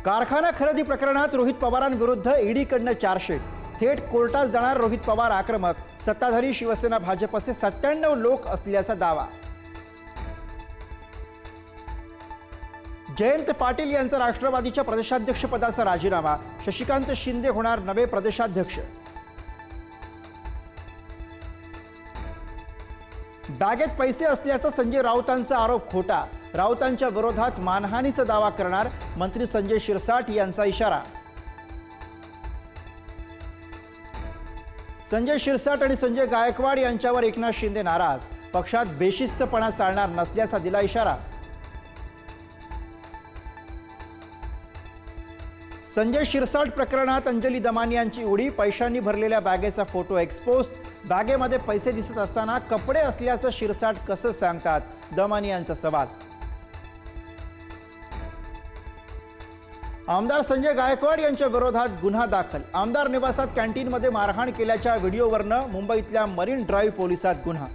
कारखाना खरेदी प्रकरणात रोहित पवारांविरुद्ध ईडीकडनं चार्जशीट. थेट कोर्टात जाणार रोहित पवार आक्रमक. सत्ताधारी शिवसेना भाजपचे 97 लोक असल्याचा दावा. जयंत पाटील यांचा राष्ट्रवादीच्या प्रदेशाध्यक्षपदाचा राजीनामा. शशिकांत शिंदे होणार नवे प्रदेशाध्यक्ष. बॅगेत पैसे असल्याचा संजय राऊतांचा आरोप खोटा. राऊतांच्या विरोधात मानहानीचा दावा करणार मंत्री संजय शिरसाट यांचा इशारा. संजय शिरसाट आणि संजय गायकवाड यांच्यावर एकनाथ शिंदे नाराज. पक्षात बेशिस्तपणा चालणार नसल्याचा दिला इशारा. संजय शिरसाट प्रकरणात अंजली दमानी यांची उडी. पैशांनी भरलेल्या बॅगेचा फोटो एक्सपोज. बॅगेमध्ये पैसे दिसत असताना कपडे असल्याचं शिरसाट कसं सांगतात, दमानी यांचा सवाल. आमदार संजय गायकवाड यांच्या विरोधात गुन्हा दाखल. आमदार निवासात कॅन्टीनमध्ये मारहाण केल्याच्या व्हिडिओवरनं मुंबईतल्या मरीन ड्राईव्ह पोलिसात गुन्हा.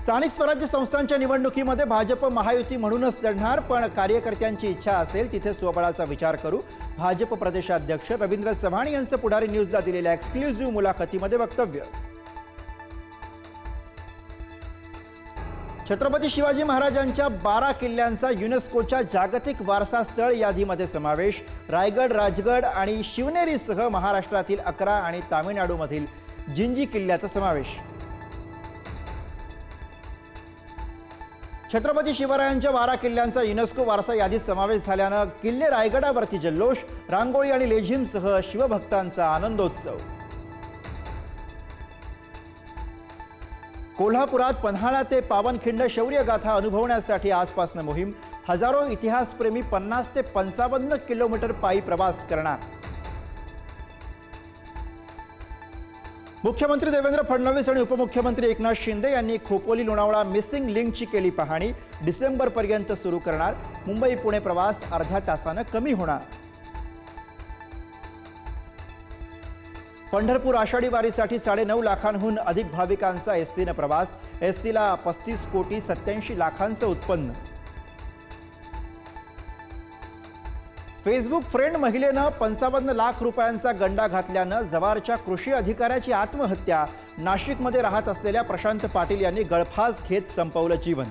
स्थानिक स्वराज्य संस्थांच्या निवडणुकीमध्ये भाजप महायुती म्हणूनच लढणार, पण कार्यकर्त्यांची इच्छा असेल तिथे स्वबळाचा विचार करू. भाजप प्रदेशाध्यक्ष रवींद्र चव्हाण यांचं पुढारी न्यूजला दिलेल्या एक्सक्लुझिव्ह मुलाखतीमध्ये वक्तव्य. छत्रपती शिवाजी महाराजांच्या 12 किल्ल्यांचा युनेस्कोच्या जागतिक वारसा स्थळ यादीमध्ये समावेश. रायगड, राजगड आणि शिवनेरीसह महाराष्ट्रातील 11 आणि तामिळनाडूमधील जिंजी किल्ल्याचा समावेश. छत्रपती शिवरायांच्या 12 किल्ल्यांचा युनेस्को वारसा यादीत समावेश झाल्यानं किल्ले रायगडावरती जल्लोष. रांगोळी आणि लेझिमसह शिवभक्तांचा आनंदोत्सव. कोल्हापुरात पन्हाळा ते पावनखिंड शौर्यगाथा अनुभवण्यासाठी आजपासून मोहीम. हजारो इतिहासप्रेमी 50 ते 55 किलोमीटर पायी प्रवास करणार. मुख्यमंत्री देवेंद्र फडणवीस आणि उपमुख्यमंत्री एकनाथ शिंदे यांनी खोपोली लोणावळा मिसिंग लिंकची केली पाहणी. डिसेंबरपर्यंत सुरू करणार. मुंबई पुणे प्रवास अर्ध्या तासानं कमी होणार. पंढरपूर आषाढी वारीसाठी 9.5 लाखांहून अधिक भाविकांचा एसटीनं प्रवास. एसटीला 35 कोटी 87 लाखांचं उत्पन्न. फेसबुक फ्रेंड महिलेनं 55 लाख रुपयांचा गंडा घातल्यानं जव्हारच्या कृषी अधिकाऱ्याची आत्महत्या. नाशिकमध्ये राहत असलेल्या प्रशांत पाटील यांनी गळफास घेत संपवलं जीवन.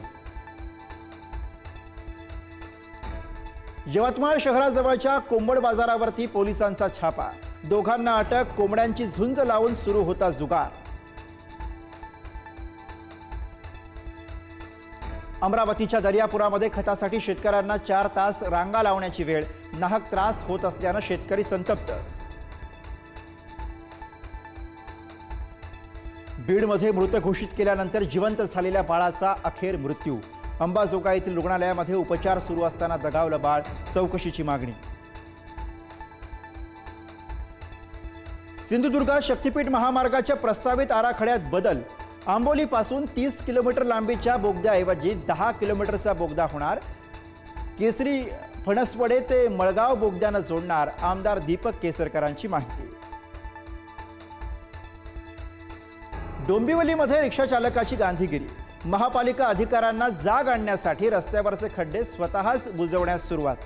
यवतमाळ शहराजवळच्या कोंबड बाजारावरती पोलिसांचा छापा. दोघांना अटक. कोंबड्यांची झुंज लावून सुरू होता जुगार. अमरावतीच्या दर्यापुरामध्ये खतासाठी शेतकऱ्यांना 4 तास रांगा लावण्याची वेळ. नाहक त्रास होत असल्यानं शेतकरी संतप्त. बीडमध्ये मृत घोषित केल्यानंतर जिवंत झालेल्या बाळाचा अखेर मृत्यू. अंबाजोगाई येथील रुग्णालयामध्ये उपचार सुरू असताना दगावलं बाळ. चौकशीची मागणी. सिंधुदुर्गात शक्तीपीठ महामार्गाच्या प्रस्तावित आराखड्यात बदल. आंबोलीपासून 30 किलोमीटर लांबीच्या बोगद्याऐवजी 10 किलोमीटरचा बोगदा होणार. केसरी फणसवडे ते मळगाव बोगद्यानं जोडणार. आमदार दीपक केसरकरांची माहिती. डोंबिवलीमध्ये रिक्षा चालकाची गांधीगिरी. महापालिका अधिकाऱ्यांना जाग आणण्यासाठी रस्त्यावरचे खड्डे स्वतःच बुजवण्यास सुरुवात.